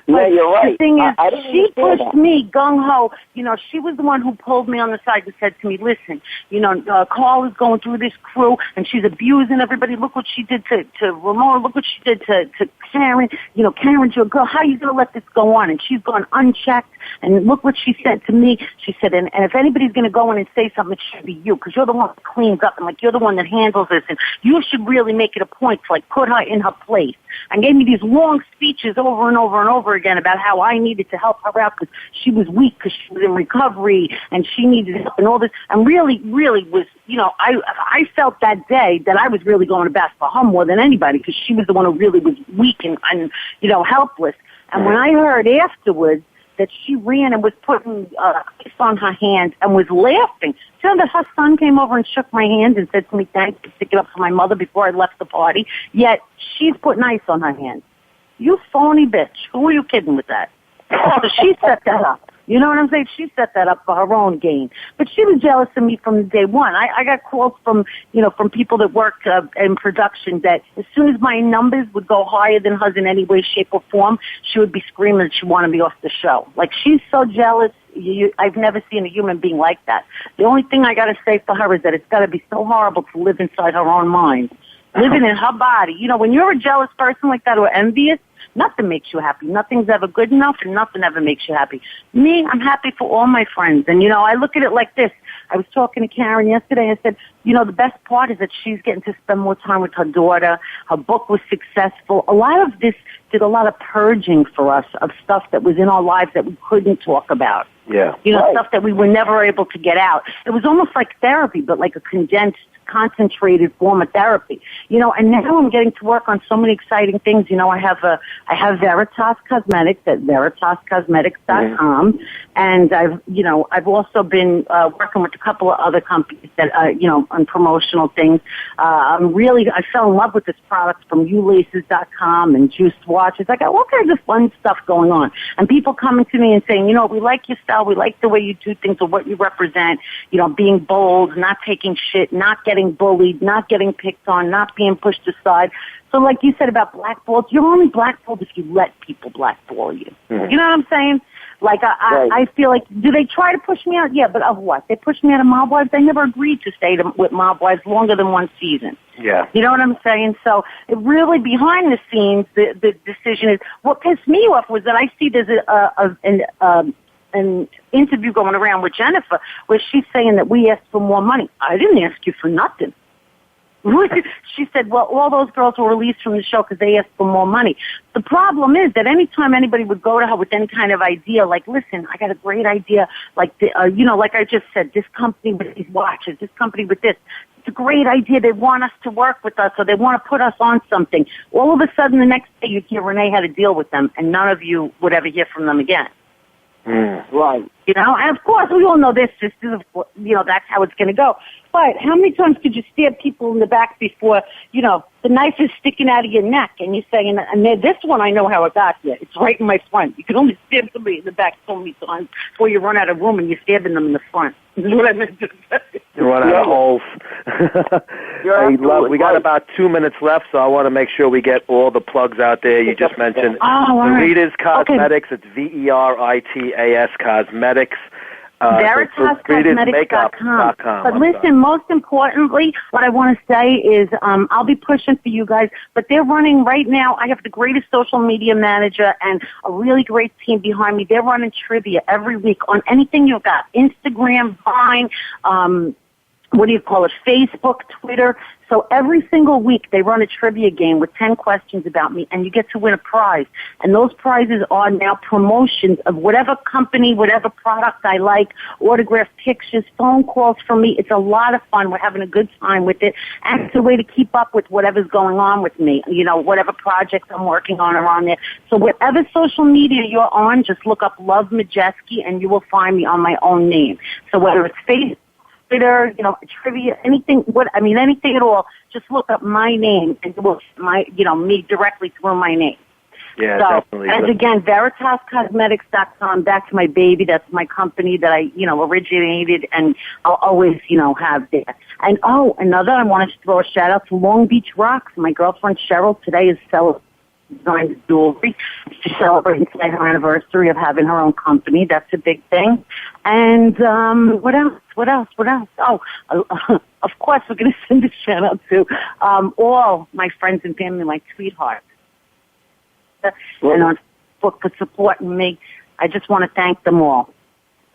Yeah, you're right. The thing is, she pushed me gung-ho. You know, she was the one who pulled me on the side and said to me, listen, you know, Carl is going through this crew, and she's abusing everybody. Look what she did to Ramona. Look what she did to Karen. You know, Karen's your girl. How are you going to let this go on? And she's gone unchecked, and look what she said to me. She said, and if anybody's going to go in and say something, it should be you, because you're the one that cleans up, and, like, you're the one that handles this, and you should really make it a point to, like, put her in her place. And gave me these long speeches over and over and over again about how I needed to help her out because she was weak, because she was in recovery and she needed help and all this. And really, really was, you know, I felt that day that I was really going to bat for her more than anybody, because she was the one who really was weak and you know, helpless. And when I heard afterwards that she ran and was putting ice on her hand and was laughing. So that her son came over and shook my hand and said to me, thanks for sticking up for my mother before I left the party. Yet she's putting ice on her hand. You phony bitch. Who are you kidding with that? So she set that up. You know what I'm saying? She set that up for her own gain. But she was jealous of me from day one. I got calls from people that work in production that as soon as my numbers would go higher than hers in any way, shape, or form, she would be screaming that she wanted me off the show. Like, she's so jealous. I've never seen a human being like that. The only thing I got to say for her is that it's got to be so horrible to live inside her own mind. Living in her body. You know, when you're a jealous person like that or envious, nothing makes you happy. Nothing's ever good enough, and nothing ever makes you happy. Me, I'm happy for all my friends. And, you know, I look at it like this. I was talking to Karen yesterday. I said, you know, the best part is that she's getting to spend more time with her daughter. Her book was successful. A lot of this did a lot of purging for us of stuff that was in our lives that we couldn't talk about. Yeah. You know, stuff that we were never able to get out. It was almost like therapy, but like a condensed concentrated form of therapy. You know, and now I'm getting to work on so many exciting things. You know, I have Veritas Cosmetics at VeritasCosmetics.com, and I've also been working with a couple of other companies that on promotional things. I fell in love with this product from ULaces.com and Juiced Watches. I got all kinds of fun stuff going on, and people coming to me and saying, you know, we like your style, we like the way you do things or what you represent. You know, being bold, not taking shit, not getting bullied, not getting picked on, not being pushed aside. So like you said about blackballs, you're only blackballed if you let people blackball you. Mm-hmm. You know what I'm saying? Like, I feel like, do they try to push me out? Yeah, but of what? They pushed me out of Mob Wives? They never agreed to stay with Mob Wives longer than one season. Yeah. You know what I'm saying? So, it really, behind the scenes, the decision is, what pissed me off was that I see there's an interview going around with Jennifer where she's saying that we asked for more money. I didn't ask you for nothing. She said, well, all those girls were released from the show because they asked for more money. The problem is that anytime anybody would go to her with any kind of idea, like, listen, I got a great idea, like, like I just said, this company with these watches, this company with this, it's a great idea. They want us to work with us, or they want to put us on something. All of a sudden, the next day, you'd hear Renee had a deal with them, and none of you would ever hear from them again. Right. You know, and of course, we all know this. This is, that's how it's going to go. But how many times could you stab people in the back before, the knife is sticking out of your neck and you're saying, and this one I know how it got here. It's right in my front. You can only stab somebody in the back so many times before you run out of room and you're stabbing them in the front. You know what I meant to say? You run out of holes. We got about 2 minutes left, so I want to make sure we get all the plugs out there. You just mentioned Veritas Cosmetics. Okay. It's Veritas Cosmetics. VeritasCosmetics.com. But listen, most importantly, what I want to say is I'll be pushing for you guys, but they're running right now. I have the greatest social media manager and a really great team behind me. They're running trivia every week on anything you've got. Instagram, Vine, Facebook, Twitter. So every single week they run a trivia game with 10 questions about me, and you get to win a prize. And those prizes are now promotions of whatever company, whatever product I like, autographed pictures, phone calls from me. It's a lot of fun. We're having a good time with it. And it's a way to keep up with whatever's going on with me, whatever projects I'm working on are on there. So whatever social media you're on, just look up Love Majewski, and you will find me on my own name. So whether it's Facebook, Twitter, trivia, anything at all, just look up my name and you will me directly through my name. Yeah, so, definitely. And again, VeritasCosmetics.com, that's my baby, that's my company that I, originated and I'll always, have there. And another, I want to throw a shout out to Long Beach Rocks. My girlfriend Cheryl today is celebrating jewelry. She's celebrating today her anniversary of having her own company. That's a big thing. And what else? Oh, of course, we're going to send a shout out to all my friends and family, my sweethearts, and on for supporting me. I just want to thank them all.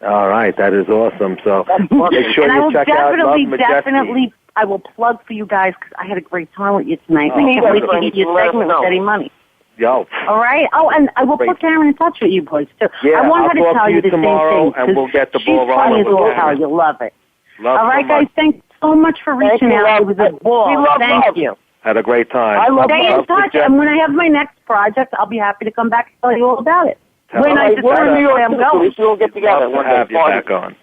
All right, that is awesome. So make sure you check out Love Majewski. I will plug for you guys because I had a great time with you tonight. I can't wait to get your segment with Eddie Money. Yo. All right. Oh, and I will put Karen in touch with you boys too. Yeah, I want her to tell you the tomorrow, same thing. and we'll get the ball rolling. She's funny as all. You'll love it. Love all right, guys. Thanks so much for reaching out. It was a ball. Thank you. Had a great time. Stay in touch, and when I have my next project, I'll be happy to come back and tell you all about it. When I decide where I'm going, we'll get together. We'll have you back on.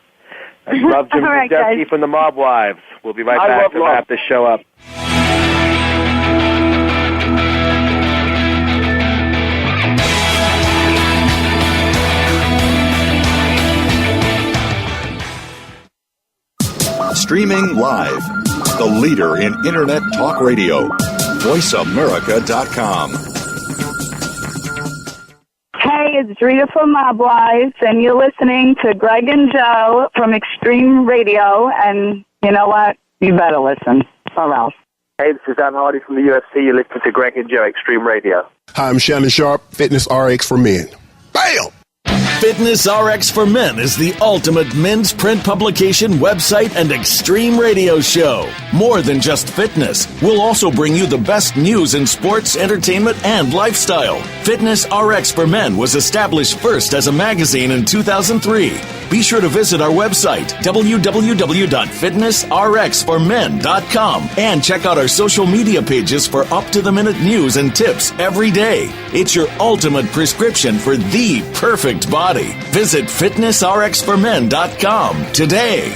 I love Jim Majewski from the Mob Wives. We'll be right back to wrap this show up. Streaming live, the leader in Internet talk radio, VoiceAmerica.com. Hey, it's Rita from Mob Wives, and you're listening to Gregg and Joe from Xtreme Radio, and you know what? You better listen, or else. Hey, this is Dan Hardy from the UFC. You're listening to Gregg and Joe, Xtreme Radio. Hi, I'm Shannon Sharp, FitnessRX for Men. Bam! FitnessRX for Men is the ultimate men's print publication, website, and extreme radio show. More than just fitness, we'll also bring you the best news in sports, entertainment, and lifestyle. FitnessRX for Men was established first as a magazine in 2003. Be sure to visit our website, www.fitnessrxformen.com, and check out our social media pages for up-to-the-minute news and tips every day. It's your ultimate prescription for the perfect body. Visit fitnessrxformen.com today.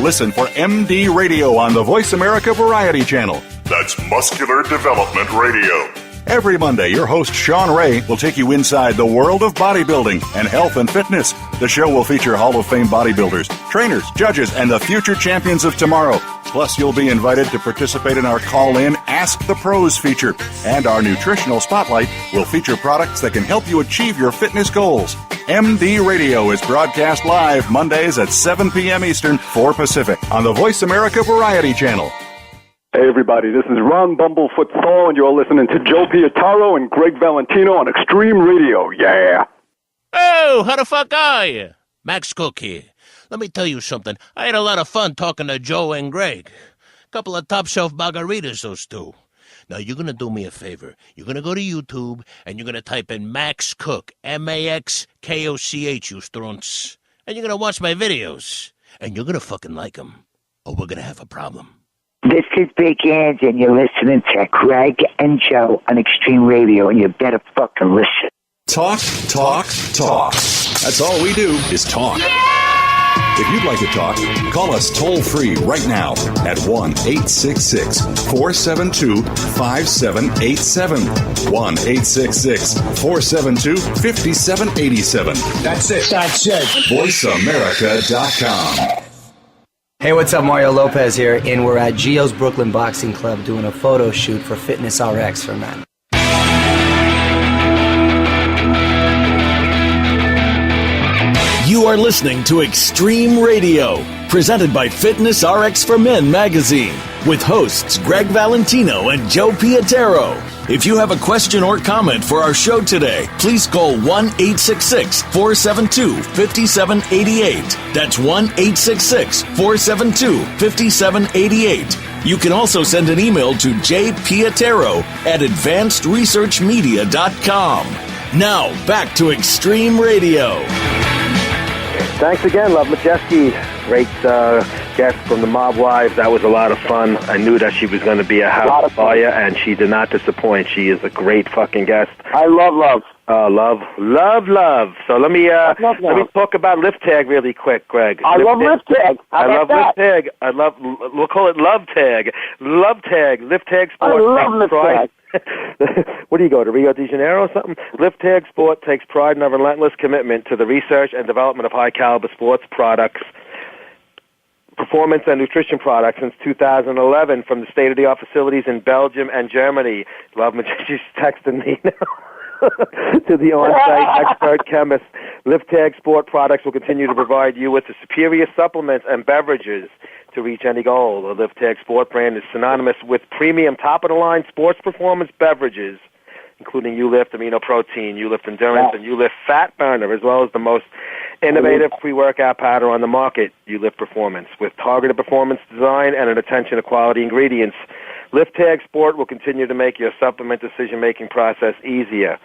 Listen for MD Radio on the Voice America Variety Channel. That's Muscular Development Radio. Every Monday, your host, Sean Ray, will take you inside the world of bodybuilding and health and fitness. The show will feature Hall of Fame bodybuilders, trainers, judges, and the future champions of tomorrow. Plus, you'll be invited to participate in our call-in Ask the Pros feature. And our Nutritional Spotlight will feature products that can help you achieve your fitness goals. MD Radio is broadcast live Mondays at 7 p.m. Eastern, 4 Pacific on the Voice America Variety Channel. Hey, everybody, this is Ron Bumblefoot Thal, and you're listening to Joe Pietaro and Greg Valentino on Xtreme Radio. Yeah! Oh, how the fuck are you? Max Cook here. Let me tell you something. I had a lot of fun talking to Joe and Greg. Couple of top-shelf margaritas, those two. Now, you're going to do me a favor. You're going to go to YouTube, and you're going to type in Max Cook, M-A-X-K-O-C-H, you strunts. And you're going to watch my videos. And you're going to fucking like them. Or we're going to have a problem. This is Big Ann, and you're listening to Gregg and Joe on Xtreme Radio, and you better fucking listen. Talk, talk, talk. That's all we do is talk. If you'd like to talk, call us toll-free right now at 1-866-472-5787. 1-866-472-5787. That's it. VoiceAmerica.com. Hey, what's up? Mario Lopez here, and we're at Gio's Brooklyn Boxing Club doing a photo shoot for FitnessRX for Men. You are listening to Extreme Radio, presented by FitnessRX for Men magazine, with hosts Greg Valentino and Joe Pietaro. If you have a question or comment for our show today, please call 1-866-472-5788. That's 1-866-472-5788. You can also send an email to jpietaro@advancedresearchmedia.com. Now, back to Extreme Radio. Thanks again, Love Majewski. Great guest from the Mob Wives. That was a lot of fun. I knew that she was going to be a house buyer, and she did not disappoint. She is a great fucking guest. I love Love. Love. So let me talk about Lift Tag really quick, Greg. I love Lift Tag. I love Lift Tag. We'll call it Love Tag. Love Tag. Lift Tag Sport. I love Lift Tag. Where do you go, to Rio de Janeiro or something? Lift Tag Sport takes pride in a relentless commitment to the research and development of high-caliber sports products, performance and nutrition products since 2011 from the state-of-the-art facilities in Belgium and Germany. Love Majewski's texting me now. To the on-site expert chemist. Lift Tag Sport products will continue to provide you with the superior supplements and beverages to reach any goal. The Lift Tag Sport brand is synonymous with premium top-of-the-line sports performance beverages, including U-Lift Amino Protein, U-Lift Endurance, and U-Lift Fat Burner, as well as the most innovative pre-workout powder on the market, U-Lift Performance. With targeted performance design and an attention to quality ingredients, Lift Tag Sport will continue to make your supplement decision-making process easier.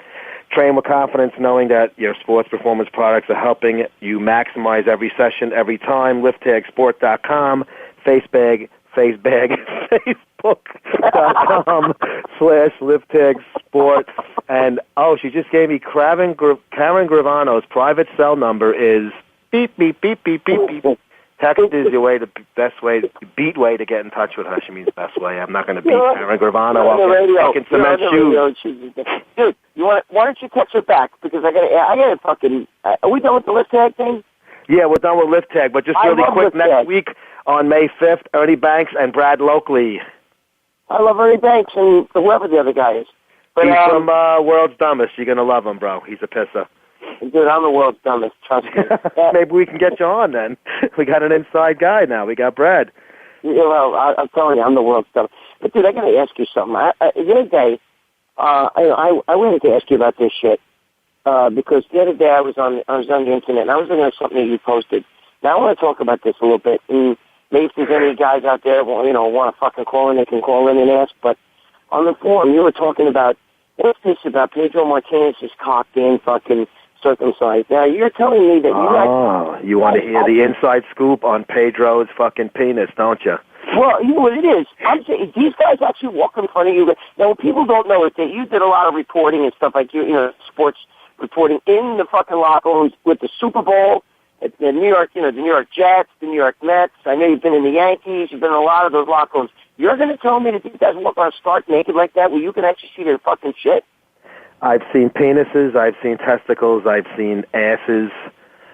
Train with confidence knowing that your sports performance products are helping you maximize every session, every time. LiftTagSport.com, Facebook.com/LiftTagSport. And, she just gave me Karen Gravano's private cell number is beep, beep, beep, beep, beep, beep. Text is your way, the best way, beat way to get in touch with her. She means best way. I'm not going to beat Karen Gravano off fucking cement shoes. Dude, why don't you text her back? Because I gotta fucking. Are we done with the Lift Tag thing? Yeah, we're done with Lift Tag, but just really quick, next week on May 5th, Ernie Banks and Brad Lokley. I love Ernie Banks and whoever the other guy is. But, he's from World's Dumbest. You're going to love him, bro. He's a pisser. Dude, I'm the world's dumbest. Trust me. Maybe we can get you on then. We got an inside guy now. We got Brad. Yeah, well, I'm telling you, I'm the world's dumbest. But dude, I got to ask you something. The other day, I wanted to ask you about this shit. because the other day I was on the internet and I was looking at something that you posted. Now I want to talk about this a little bit. And maybe if there's any guys out there, want to fucking call in, they can call in and ask. But on the forum, you were talking about what's this about Pedro Martinez's cock being fucking circumcised. Now you're telling me that you want to hear the inside scoop on Pedro's fucking penis, don't you? Well, you know what it is. I'm saying these guys actually walk in front of you. Now, what people don't know is that you did a lot of reporting and stuff like sports reporting in the fucking locker rooms with the Super Bowl, the New York, the New York Jets, the New York Mets. I know you've been in the Yankees. You've been in a lot of those locker rooms. You're going to tell me that these guys walk around stark naked like that, where you can actually see their fucking shit? I've seen penises. I've seen testicles. I've seen asses.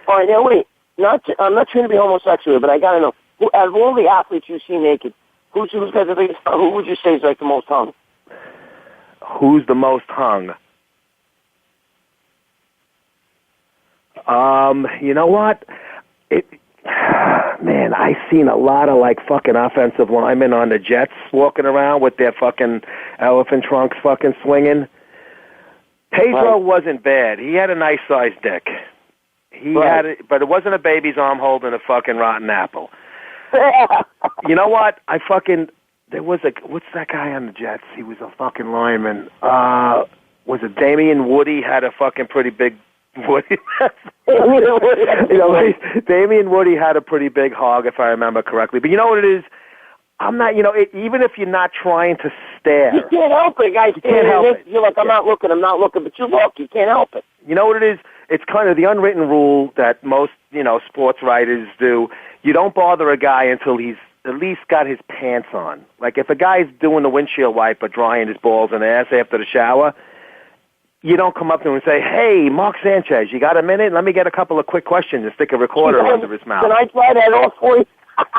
All right, now wait. I'm not trying to be homosexual, but I got to know. Out of all the athletes you see naked, who's got the biggest? Who would you say is like the most hung? Who's the most hung? You know what? Man, I've seen a lot of like fucking offensive linemen on the Jets walking around with their fucking elephant trunks fucking swinging. Pedro wasn't bad. He had a nice sized dick. He had it, but it wasn't a baby's arm holding a fucking rotten apple. You know what? There was what's that guy on the Jets? He was a fucking lineman. Was it Damian Woody had a fucking pretty big Woody? Damian Woody had a pretty big hog, if I remember correctly. But you know what it is? I'm not, even if you're not trying to stare. You can't help it, guys. You can't help it. You're like, I'm not looking, but you look. You can't help it. You know what it is? It's kind of the unwritten rule that most, sports writers do. You don't bother a guy until he's at least got his pants on. Like if a guy's doing the windshield wiper, drying his balls and ass after the shower, you don't come up to him and say, "Hey, Mark Sanchez, you got a minute? Let me get a couple of quick questions and stick a recorder under his mouth." Can I try that off for you?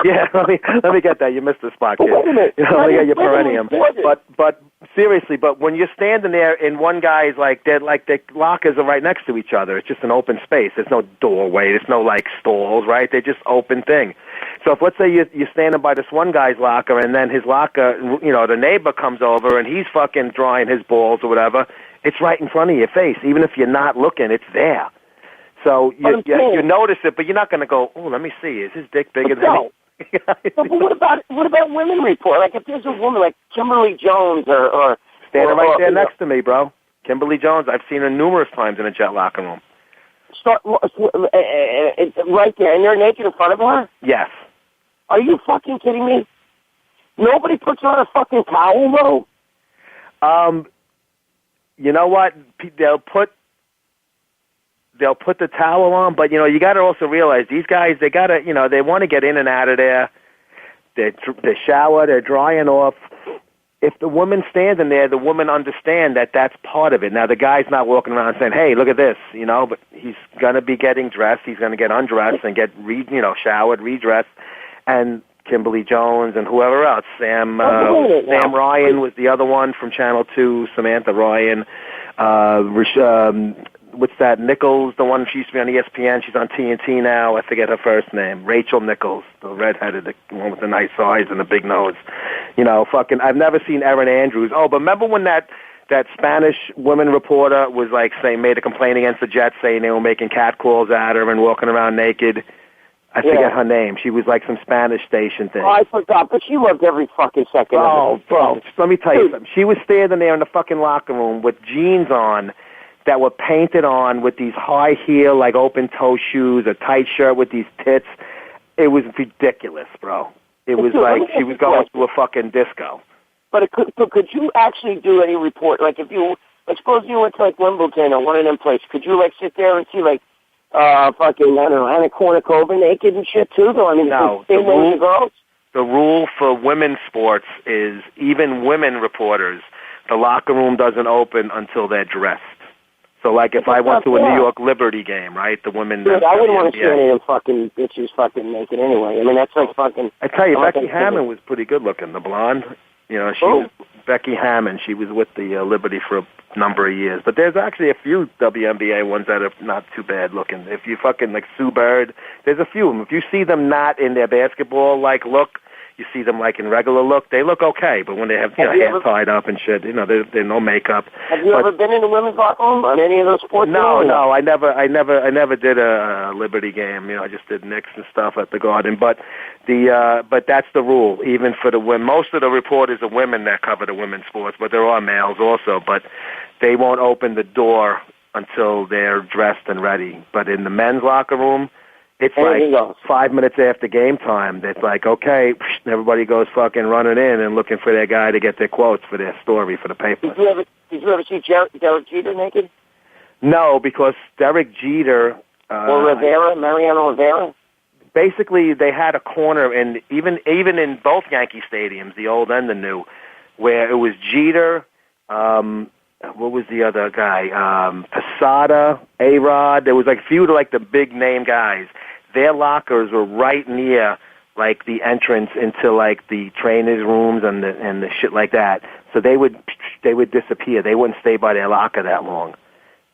Yeah, let me get that. You missed the spot, kid. Wait a minute. Let me get your perineum. But seriously, when you're standing there and one guy's like the lockers are right next to each other, it's just an open space. There's no doorway. There's no like stalls, right? They're just open thing. So if let's say you're standing by this one guy's locker and then his locker, the neighbor comes over and he's fucking drying his balls or whatever, it's right in front of your face. Even if you're not looking, it's there. So you notice it, but you're not going to go, "Oh, let me see. Is his dick bigger than me?" But what about women report? Like if there's a woman like Kimberly Jones or standing right there next to me, bro. Kimberly Jones. I've seen her numerous times in a Jet locker room. Right there, and they're naked in front of her? Yes. Are you fucking kidding me? Nobody puts on a fucking towel, though? You know what? They'll put the towel on, but you got to also realize these guys, they got to, they want to get in and out of there. They shower, they're drying off. If the woman's standing there, the woman understand that that's part of it. Now the guy's not walking around saying, "Hey, look at this," but he's going to be getting dressed. He's going to get undressed and get showered, redressed, and Kimberly Jones and whoever else. Sam Ryan was the other one from Channel 2, Samantha Ryan. What's that? Nichols, the one she used to be on ESPN. She's on TNT now. I forget her first name. Rachel Nichols, the redheaded, the one with the nice eyes and the big nose. I've never seen Erin Andrews. Oh, but remember when that Spanish woman reporter was made a complaint against the Jets saying they were making catcalls at her and walking around naked? I forget her name. She was like some Spanish station thing. Oh, I forgot, but she loved every fucking second of it. Bro, let me tell you something. She was standing there in the fucking locker room with jeans on that were painted on with these high heel, like open toe shoes, a tight shirt with these tits. It was ridiculous, bro. It was like she was going to a fucking disco. But could you actually do any report? Like if you, suppose you went to like Wimbledon or one of them places, could you sit there and see fucking, I don't know, Anna Kournikova naked and shit too? Though I mean, no, same way as the girls. The rule for women's sports is even women reporters, the locker room doesn't open until they're dressed. So, if I went to a New York Liberty game, right, the women... Dude, I wouldn't want to see any of them fucking bitches fucking naked anyway. I mean, that's like fucking... I tell you, Becky Hammond was pretty good looking, the blonde. She was Becky Hammond. She was with the Liberty for a number of years. But there's actually a few WNBA ones that are not too bad looking. If you fucking, Sue Bird, there's a few of them. If you see them not in their basketball, look, you see them like in regular look, they look okay. But when they have hair tied up and shit, they're no makeup. Have you ever been in a women's locker room on any of those sports? No, I never did a Liberty game. I just did Knicks and stuff at the Garden. But but that's the rule, even for the women. Most of the reporters are women that cover the women's sports, but there are males also. But they won't open the door until they're dressed and ready. But in the men's locker room, it's like 5 minutes after game time. It's like, okay, everybody goes fucking running in and looking for their guy to get their quotes for their story for the paper. Did you ever see Derek Jeter naked? No, because Derek Jeter... or Mariano Rivera? Basically, they had a corner, and even in both Yankee stadiums, the old and the new, where it was Jeter... what was the other guy? Posada, A-Rod. There was like a few of like the big name guys. Their lockers were right near like the entrance into like the trainers' rooms and the shit like that. So they would disappear. They wouldn't stay by their locker that long.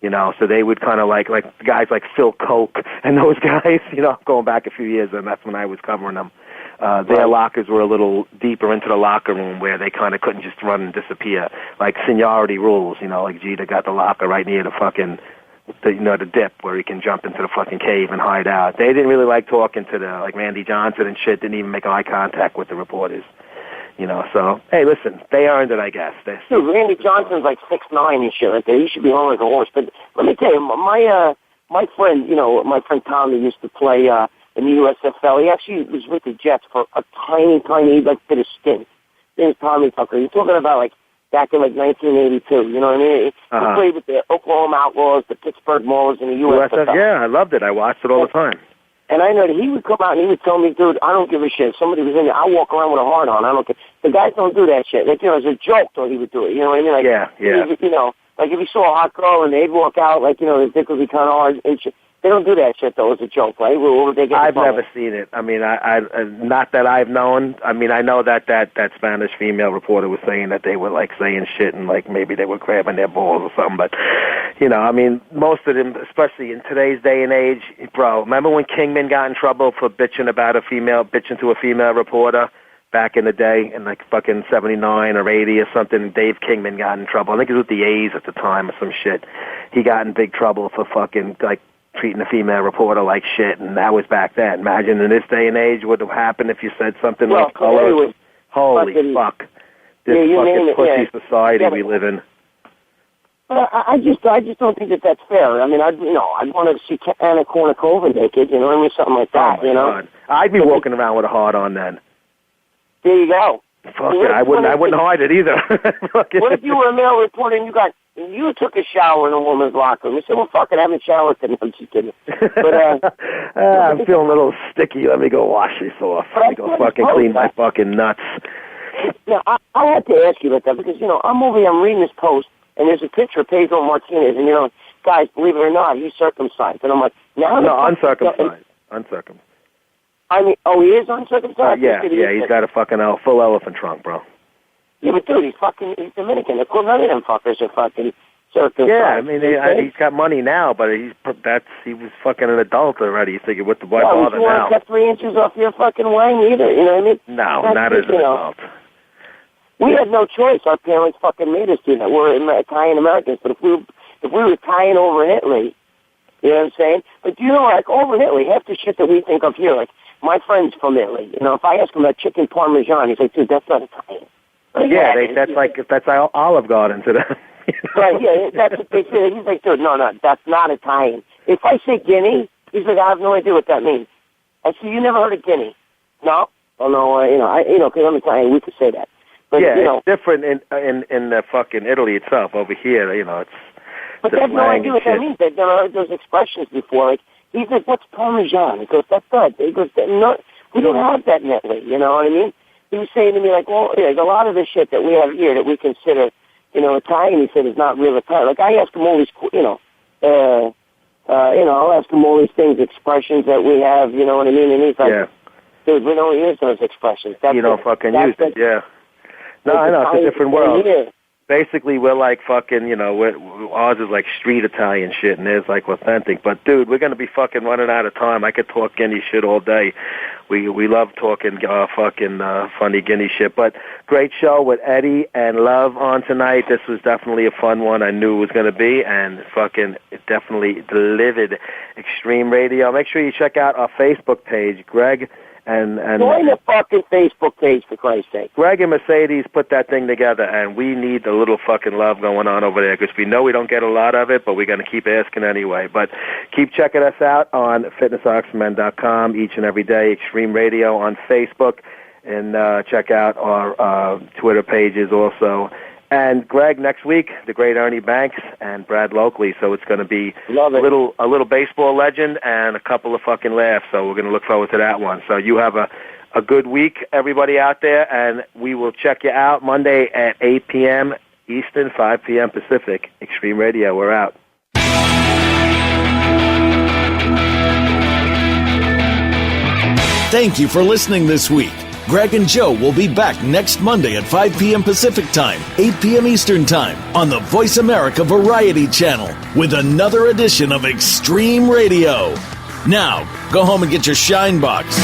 So they would kind of like guys like Phil Koch and those guys, going back a few years, and that's when I was covering them. Their lockers were a little deeper into the locker room where they kind of couldn't just run and disappear. Like seniority rules, like Jeter got the locker right near the fucking, the dip where he can jump into the fucking cave and hide out. They didn't really like talking to like Randy Johnson and shit, didn't even make eye contact with the reporters. So, hey, listen, they earned it, I guess. Dude, Randy Johnson's like 6'9" and shit like that. He should be home like a horse. But let me tell you, my friend, my friend Tommy used to play in the USFL. He actually was with the Jets for a tiny, like, bit of stint. His name's Tommy Tucker. You're talking about, like, back in, like, 1982. You know what I mean? He played with the Oklahoma Outlaws, the Pittsburgh Maulers, and the USFL. Yeah, I loved it. I watched it all the time. And I know that he would come out and he would tell me, dude, I don't give a shit. If somebody was in there, I'll walk around with a heart on. I don't care. The guys don't do that shit. Like, as a joke, though, he would do it. You know what I mean? Like, yeah. Like if he saw a hot girl and they'd walk out, like, the dick would be kind of hard and shit. They don't do that shit, though, as a joke, right? I've never seen it. I mean, I not that I've known. I mean, I know that Spanish female reporter was saying that they were, like, saying shit and, like, maybe they were grabbing their balls or something. But, I mean, most of them, especially in today's day and age, bro, remember when Kingman got in trouble for bitching to a female reporter back in the day in, like, fucking 79 or 80 or something? Dave Kingman got in trouble. I think it was with the A's at the time or some shit. He got in big trouble for fucking, like, treating a female reporter like shit, and that was back then. Imagine in this day and age what would happen if you said something like color. Holy fuck. This fucking pussy society we live in. I just don't think that that's fair. I mean, I'd want to see Anna Kournikova naked, you know what I mean? Something like that, God. I'd be walking around with a heart on then. There you go. Fuck it, I wouldn't hide it either. What if you were a male reporter and you took a shower in a woman's locker room? You said, well, fuck it, I haven't showered today. I'm just kidding. But, I'm feeling a little sticky. Let me go wash this off. Let me go fucking clean my fucking nuts. Now, I had to ask you about that because, I'm over here, I'm reading this post, and there's a picture of Pedro Martinez, and, guys, believe it or not, he's circumcised. And I'm like, now... No, uncircumcised. Uncircumcised. I mean, he is uncircumcised? Yeah, he's got a fucking full elephant trunk, bro. Yeah, but dude, he's Dominican. Of course, none of them fuckers are fucking circumcised. Yeah, I mean, he's got money now, but he was fucking an adult already. You figure, why bother now? You want to cut 3 inches off your fucking wang either, you know what I mean? No, not as an adult. We had no choice. Our parents fucking made us do that. We're Italian Americans, but if we were Italian over in Italy, you know what I'm saying? But like over in Italy, half the shit that we think of here, like my friend's from Italy. If I ask him about chicken parmesan, he's like, dude, that's not Italian. That's Olive Garden to them. Right, yeah, that's what they say. He's like, dude, no, that's not Italian. If I say Guinea, he's like, I have no idea what that means. I said, you never heard of Guinea? No? Well, no, because I'm Italian, we could say that. But, it's different in the fucking Italy itself. Over here, it's... But they have no idea what that means. They've never heard those expressions before. Like, he's like, what's Parmesan? He goes, that's good. He goes, no, we don't have that in Italy, you know what I mean? He was saying to me, like, well, like a lot of the shit that we have here that we consider, Italian, he said, is not real Italian. Like, I ask him all these, I'll ask him all these things, expressions that we have, you know what I mean? And he's like, dude, we don't use those expressions. You don't fucking use it, yeah. No, I know, it's a different world. basically we're like fucking, you know, ours is like street Italian shit, and theirs like authentic. But dude, we're gonna be fucking running out of time. I could talk Guinea shit all day. We love talking fucking funny Guinea shit. But great show with Eddie and Love on tonight. This was definitely a fun one. I knew it was gonna be, and fucking it definitely delivered. Xtreme Radio. Make sure you check out our Facebook page, Greg. And join the fucking Facebook page, for Christ's sake. Greg and Mercedes put that thing together, and we need a little fucking love going on over there because we know we don't get a lot of it, but we're going to keep asking anyway. But keep checking us out on FitnessRXmen.com each and every day, Xtreme Radio on Facebook, and check out our Twitter pages also. And Greg, next week, the great Ernie Banks and Brad Lokley. So it's going to be a little baseball legend and a couple of fucking laughs. So we're going to look forward to that one. So you have a good week, everybody out there, and we will check you out Monday at 8 p.m. Eastern, 5 p.m. Pacific. Xtreme Radio, we're out. Thank you for listening this week. Gregg and Joe will be back next Monday at 5 p.m. Pacific Time, 8 p.m. Eastern Time on the Voice America Variety Channel with another edition of Xtreme Radio. Now, go home and get your shine box.